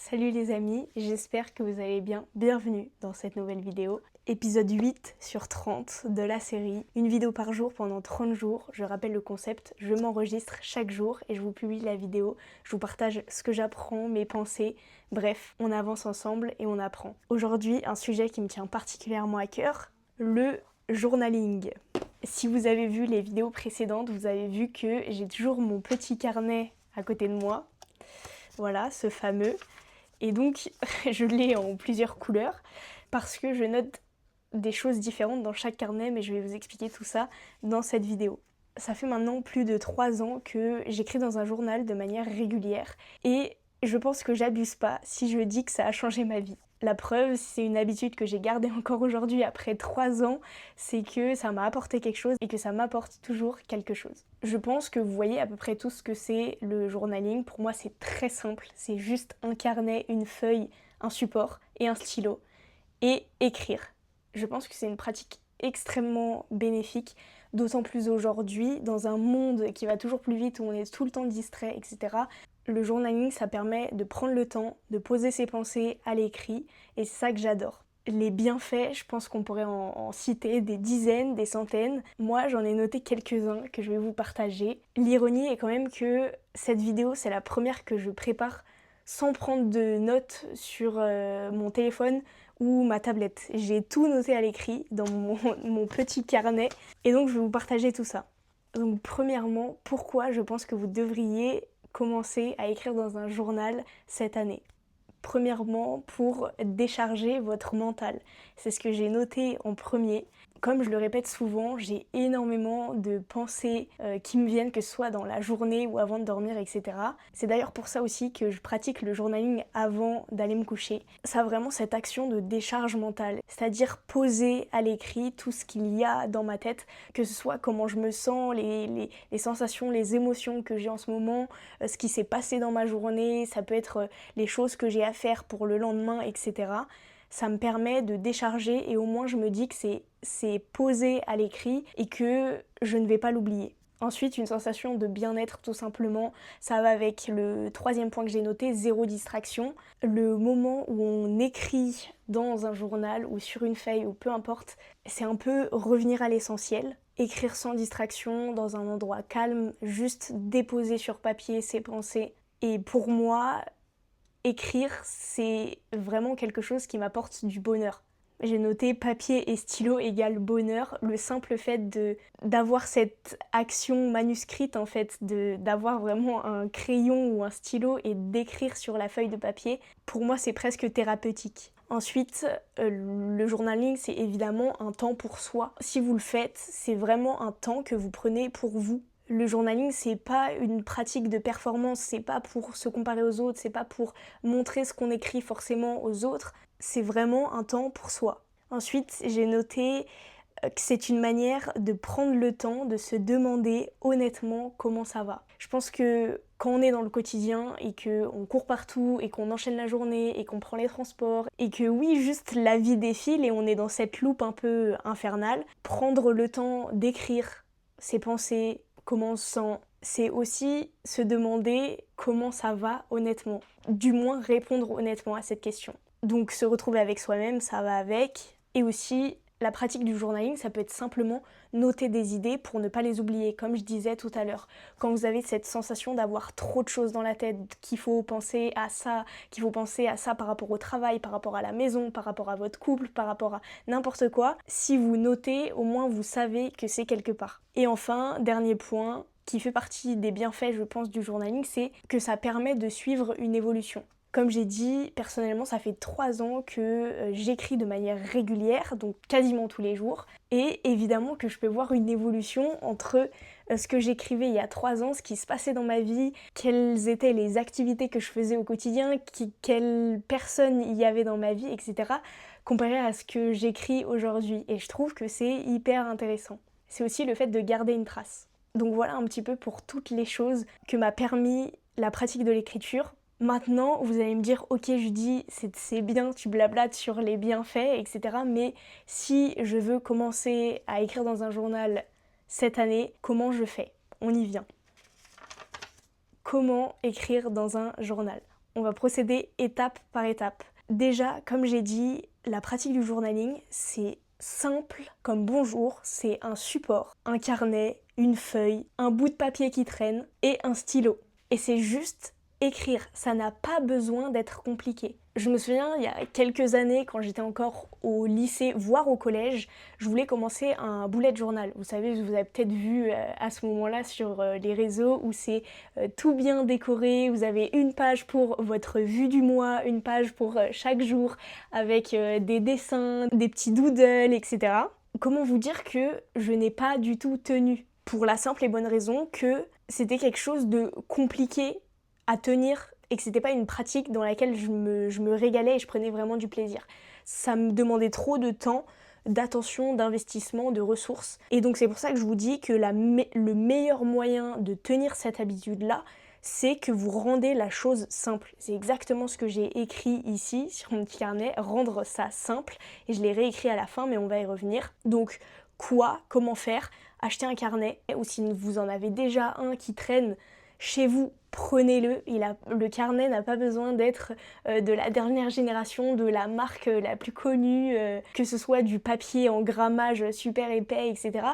Salut les amis, j'espère que vous allez bien. Bienvenue dans cette nouvelle vidéo. Épisode 8 sur 30 de la série. Une vidéo par jour pendant 30 jours. Je rappelle le concept, je m'enregistre chaque jour et je vous publie la vidéo. Je vous partage ce que j'apprends, mes pensées. Bref, on avance ensemble et on apprend. Aujourd'hui, un sujet qui me tient particulièrement à cœur, le journaling. Si vous avez vu les vidéos précédentes, vous avez vu que j'ai toujours mon petit carnet à côté de moi. Voilà, ce fameux. Et donc, je l'ai en plusieurs couleurs parce que je note des choses différentes dans chaque carnet, mais je vais vous expliquer tout ça dans cette vidéo. Ça fait maintenant plus de 3 ans que j'écris dans un journal de manière régulière et je pense que j'abuse pas si je dis que ça a changé ma vie. La preuve, c'est une habitude que j'ai gardée encore aujourd'hui après 3 ans, c'est que ça m'a apporté quelque chose et que ça m'apporte toujours quelque chose. Je pense que vous voyez à peu près tout ce que c'est le journaling. Pour moi, c'est très simple, c'est juste un carnet, une feuille, un support et un stylo et écrire. Je pense que c'est une pratique extrêmement bénéfique, d'autant plus aujourd'hui, dans un monde qui va toujours plus vite, où on est tout le temps distrait, etc. Le journaling, ça permet de prendre le temps, de poser ses pensées à l'écrit, et c'est ça que j'adore. Les bienfaits, je pense qu'on pourrait en citer des dizaines, des centaines. Moi, j'en ai noté quelques-uns que je vais vous partager. L'ironie est quand même que cette vidéo, c'est la première que je prépare sans prendre de notes sur mon téléphone ou ma tablette. J'ai tout noté à l'écrit dans mon petit carnet et donc je vais vous partager tout ça. Donc premièrement, pourquoi je pense que vous devriez commencer à écrire dans un journal cette année. Premièrement, pour décharger votre mental. C'est ce que j'ai noté en premier. Comme je le répète souvent, j'ai énormément de pensées qui me viennent, que ce soit dans la journée ou avant de dormir, etc. C'est d'ailleurs pour ça aussi que je pratique le journaling avant d'aller me coucher. Ça a vraiment cette action de décharge mentale, c'est-à-dire poser à l'écrit tout ce qu'il y a dans ma tête, que ce soit comment je me sens, les sensations, les émotions que j'ai en ce moment, ce qui s'est passé dans ma journée, ça peut être les choses que j'ai à faire pour le lendemain, etc. Ça me permet de décharger et au moins je me dis que c'est posé à l'écrit et que je ne vais pas l'oublier. Ensuite, une sensation de bien-être tout simplement, ça va avec le troisième point que j'ai noté, zéro distraction. Le moment où on écrit dans un journal ou sur une feuille ou peu importe, c'est un peu revenir à l'essentiel. Écrire sans distraction, dans un endroit calme, juste déposer sur papier ses pensées. Et pour moi, écrire, c'est vraiment quelque chose qui m'apporte du bonheur. J'ai noté papier et stylo égale bonheur. Le simple fait d'avoir cette action manuscrite, en fait, d'avoir vraiment un crayon ou un stylo et d'écrire sur la feuille de papier, pour moi, c'est presque thérapeutique. Ensuite, le journaling, c'est évidemment un temps pour soi. Si vous le faites, c'est vraiment un temps que vous prenez pour vous. Le journaling, c'est pas une pratique de performance, c'est pas pour se comparer aux autres, c'est pas pour montrer ce qu'on écrit forcément aux autres, c'est vraiment un temps pour soi. Ensuite, j'ai noté que c'est une manière de prendre le temps de se demander honnêtement comment ça va. Je pense que quand on est dans le quotidien et qu'on court partout et qu'on enchaîne la journée et qu'on prend les transports et que oui, juste la vie défile et on est dans cette loupe un peu infernale, prendre le temps d'écrire ses pensées, comment on se sent, c'est aussi se demander comment ça va honnêtement. Du moins répondre honnêtement à cette question. Donc se retrouver avec soi-même, ça va avec. Et aussi, la pratique du journaling, ça peut être simplement noter des idées pour ne pas les oublier, comme je disais tout à l'heure. Quand vous avez cette sensation d'avoir trop de choses dans la tête, qu'il faut penser à ça par rapport au travail, par rapport à la maison, par rapport à votre couple, par rapport à n'importe quoi, si vous notez, au moins vous savez que c'est quelque part. Et enfin, dernier point, qui fait partie des bienfaits, je pense, du journaling, c'est que ça permet de suivre une évolution. Comme j'ai dit, personnellement, ça fait 3 ans que j'écris de manière régulière, donc quasiment tous les jours. Et évidemment que je peux voir une évolution entre ce que j'écrivais il y a 3 ans, ce qui se passait dans ma vie, quelles étaient les activités que je faisais au quotidien, quelles personnes il y avait dans ma vie, etc. comparé à ce que j'écris aujourd'hui. Et je trouve que c'est hyper intéressant. C'est aussi le fait de garder une trace. Donc voilà un petit peu pour toutes les choses que m'a permis la pratique de l'écriture. Maintenant, vous allez me dire, ok Judy, c'est bien, tu blablates sur les bienfaits, etc. Mais si je veux commencer à écrire dans un journal cette année, comment je fais ? On y vient. Comment écrire dans un journal ? on va procéder étape par étape. Déjà, comme j'ai dit, la pratique du journaling, c'est simple comme bonjour, c'est un support, un carnet, une feuille, un bout de papier qui traîne et un stylo. Et c'est juste écrire, ça n'a pas besoin d'être compliqué. Je me souviens, il y a quelques années, quand j'étais encore au lycée, voire au collège, je voulais commencer un bullet journal. Vous savez, vous avez peut-être vu à ce moment-là sur les réseaux où c'est tout bien décoré, vous avez une page pour votre vue du mois, une page pour chaque jour, avec des dessins, des petits doodles, etc. Comment vous dire que je n'ai pas du tout tenu? Pour la simple et bonne raison que c'était quelque chose de compliqué à tenir et que c'était pas une pratique dans laquelle je me régalais et je prenais vraiment du plaisir. Ça me demandait trop de temps, d'attention, d'investissement, de ressources. Et donc c'est pour ça que je vous dis que le meilleur moyen de tenir cette habitude-là, c'est que vous rendez la chose simple. C'est exactement ce que j'ai écrit ici sur mon petit carnet, rendre ça simple. Et je l'ai réécrit à la fin, mais on va y revenir. Donc comment faire? Acheter un carnet, ou si vous en avez déjà un qui traîne chez vous, prenez-le. Le carnet n'a pas besoin d'être de la dernière génération, de la marque la plus connue, que ce soit du papier en grammage super épais, etc.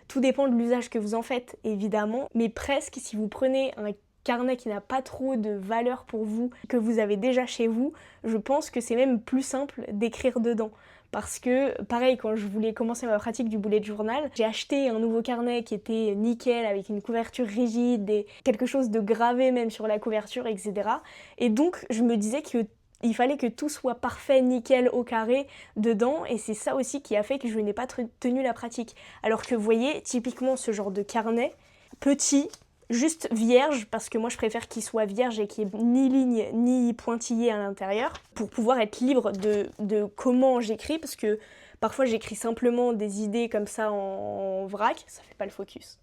Tout dépend de l'usage que vous en faites, évidemment. Mais presque, si vous prenez un carnet qui n'a pas trop de valeur pour vous, que vous avez déjà chez vous, je pense que c'est même plus simple d'écrire dedans. Parce que, pareil, quand je voulais commencer ma pratique du bullet journal, j'ai acheté un nouveau carnet qui était nickel, avec une couverture rigide, et quelque chose de gravé même sur la couverture, etc. Et donc, je me disais qu'il fallait que tout soit parfait, nickel, au carré, dedans, et c'est ça aussi qui a fait que je n'ai pas tenu la pratique. Alors que, vous voyez, typiquement, ce genre de carnet, petit, juste vierge, parce que moi je préfère qu'il soit vierge et qu'il n'y ait ni ligne ni pointillé à l'intérieur, pour pouvoir être libre de comment j'écris, parce que parfois j'écris simplement des idées comme ça en vrac, ça fait pas le focus,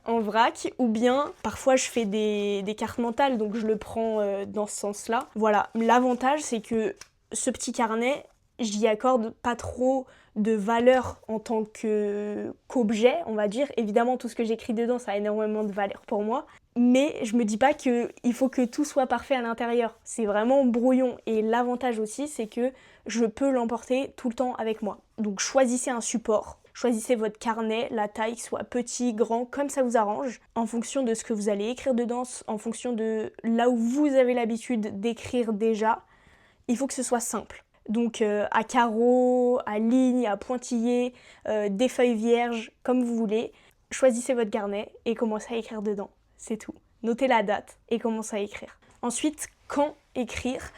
en vrac, ou bien parfois je fais des cartes mentales, donc je le prends dans ce sens-là. Voilà, l'avantage c'est que ce petit carnet, j'y accorde pas trop de valeur en tant qu'objet, on va dire. Évidemment, tout ce que j'écris dedans, ça a énormément de valeur pour moi. Mais je me dis pas qu'il faut que tout soit parfait à l'intérieur. C'est vraiment brouillon. Et l'avantage aussi, c'est que je peux l'emporter tout le temps avec moi. Donc choisissez un support. Choisissez votre carnet, la taille, soit petit, grand, comme ça vous arrange, en fonction de ce que vous allez écrire dedans, en fonction de là où vous avez l'habitude d'écrire déjà. Il faut que ce soit simple. Donc à carreaux, à lignes, à pointillés, des feuilles vierges, comme vous voulez. Choisissez votre carnet et commencez à écrire dedans. C'est tout. Notez la date et commencez à écrire. Ensuite, quand écrire?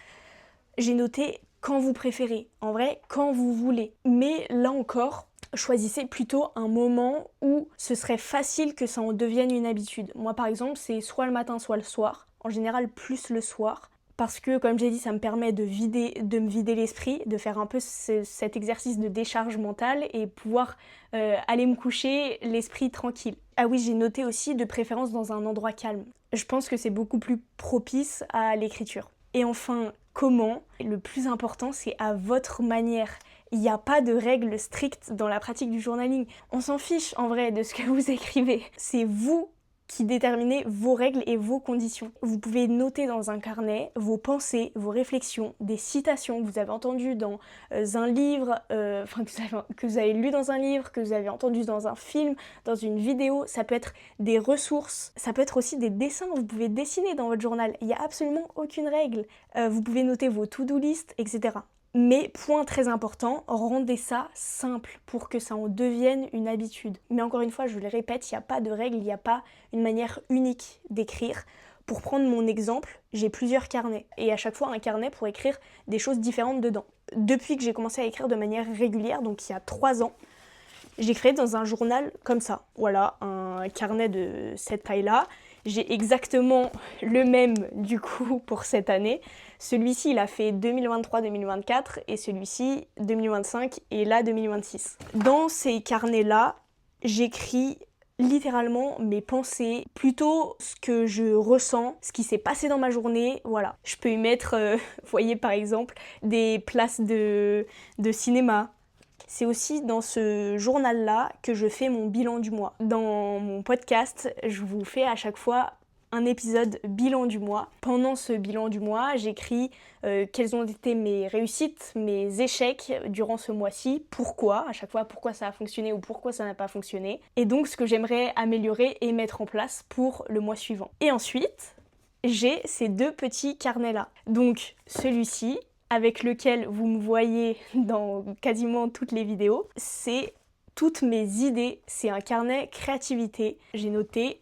J'ai noté quand vous préférez. En vrai, quand vous voulez. Mais là encore, choisissez plutôt un moment où ce serait facile que ça en devienne une habitude. Moi par exemple, c'est soit le matin, soit le soir. En général, plus le soir. Parce que, comme j'ai dit, ça me permet de me vider l'esprit, de faire un peu cet exercice de décharge mentale et pouvoir aller me coucher l'esprit tranquille. Ah oui, j'ai noté aussi de préférence dans un endroit calme. Je pense que c'est beaucoup plus propice à l'écriture. Et enfin, comment? Le plus important, c'est à votre manière. Il n'y a pas de règles strictes dans la pratique du journaling. On s'en fiche en vrai de ce que vous écrivez. C'est vous qui déterminez vos règles et vos conditions. Vous pouvez noter dans un carnet vos pensées, vos réflexions, des citations que vous avez entendues dans un livre, que vous avez lu dans un livre, que vous avez entendu dans un film, dans une vidéo. Ça peut être des ressources, ça peut être aussi des dessins. Vous pouvez dessiner dans votre journal. Il n'y a absolument aucune règle. Vous pouvez noter vos to-do list, etc. Mais, point très important, rendez ça simple pour que ça en devienne une habitude. Mais encore une fois, je le répète, il n'y a pas de règle, il n'y a pas une manière unique d'écrire. Pour prendre mon exemple, j'ai plusieurs carnets. Et à chaque fois, un carnet pour écrire des choses différentes dedans. Depuis que j'ai commencé à écrire de manière régulière, donc il y a 3 ans, j'écrivais dans un journal comme ça. Voilà, un carnet de cette taille-là. J'ai exactement le même du coup pour cette année. Celui-ci, il a fait 2023-2024 et celui-ci 2025 et là 2026. Dans ces carnets-là, j'écris littéralement mes pensées, plutôt ce que je ressens, ce qui s'est passé dans ma journée, voilà. Je peux y mettre, vous voyez par exemple, des places de cinéma. C'est aussi dans ce journal-là que je fais mon bilan du mois. Dans mon podcast, je vous fais à chaque fois un épisode bilan du mois. Pendant ce bilan du mois, j'écris quelles ont été mes réussites, mes échecs durant ce mois-ci, pourquoi, à chaque fois pourquoi ça a fonctionné ou pourquoi ça n'a pas fonctionné, et donc ce que j'aimerais améliorer et mettre en place pour le mois suivant. Et ensuite, j'ai ces 2 petits carnets-là. Donc celui-ci, avec lequel vous me voyez dans quasiment toutes les vidéos, c'est toutes mes idées, c'est un carnet créativité. J'ai noté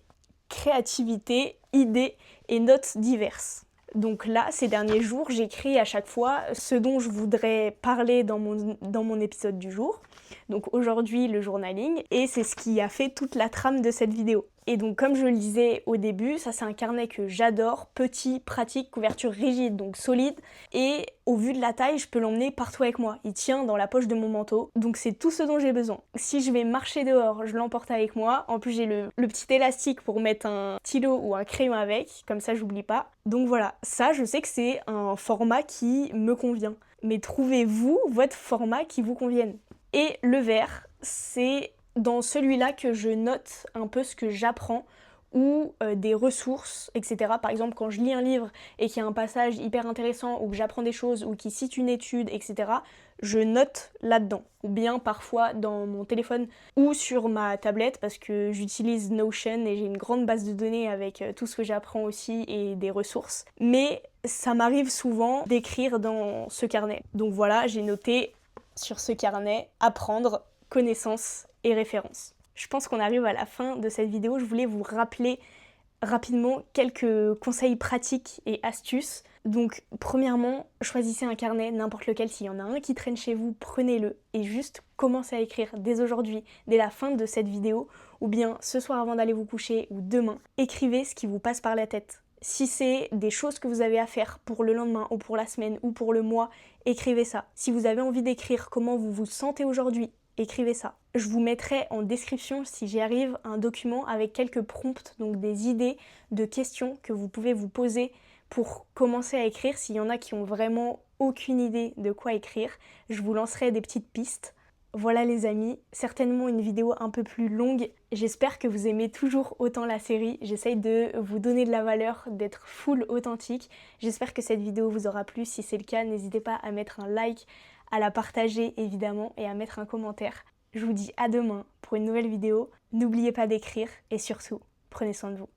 créativité, idées et notes diverses. Donc là, ces derniers jours, j'écris à chaque fois ce dont je voudrais parler dans mon épisode du jour. Donc aujourd'hui, le journaling, et c'est ce qui a fait toute la trame de cette vidéo. Et donc comme je le disais au début, ça c'est un carnet que j'adore, petit, pratique, couverture rigide, donc solide, et au vu de la taille, je peux l'emmener partout avec moi. Il tient dans la poche de mon manteau, donc c'est tout ce dont j'ai besoin. Si je vais marcher dehors, je l'emporte avec moi. En plus j'ai le petit élastique pour mettre un stylo ou un crayon avec, comme ça j'oublie pas. Donc voilà, ça je sais que c'est un format qui me convient. Mais trouvez-vous votre format qui vous convienne. Et le vert, c'est dans celui-là que je note un peu ce que j'apprends ou des ressources, etc. Par exemple, quand je lis un livre et qu'il y a un passage hyper intéressant ou que j'apprends des choses ou qui cite une étude, etc., je note là-dedans. Ou bien parfois dans mon téléphone ou sur ma tablette parce que j'utilise Notion et j'ai une grande base de données avec tout ce que j'apprends aussi et des ressources. Mais ça m'arrive souvent d'écrire dans ce carnet. Donc voilà, j'ai noté sur ce carnet apprendre, connaissances et références. Je pense qu'on arrive à la fin de cette vidéo. Je voulais vous rappeler rapidement quelques conseils pratiques et astuces. Donc premièrement, choisissez un carnet, n'importe lequel. S'il y en a un qui traîne chez vous, prenez-le et juste commencez à écrire dès aujourd'hui, dès la fin de cette vidéo, ou bien ce soir avant d'aller vous coucher ou demain. Écrivez ce qui vous passe par la tête. Si c'est des choses que vous avez à faire pour le lendemain ou pour la semaine ou pour le mois, écrivez ça. Si vous avez envie d'écrire comment vous vous sentez aujourd'hui, écrivez ça. Je vous mettrai en description, si j'y arrive, un document avec quelques prompts, donc des idées de questions que vous pouvez vous poser pour commencer à écrire. S'il y en a qui ont vraiment aucune idée de quoi écrire, je vous lancerai des petites pistes. Voilà les amis, certainement une vidéo un peu plus longue. J'espère que vous aimez toujours autant la série. J'essaye de vous donner de la valeur, d'être full authentique. J'espère que cette vidéo vous aura plu. Si c'est le cas, n'hésitez pas à mettre un like, à la partager évidemment et à mettre un commentaire. Je vous dis à demain pour une nouvelle vidéo. N'oubliez pas d'écrire et surtout, prenez soin de vous.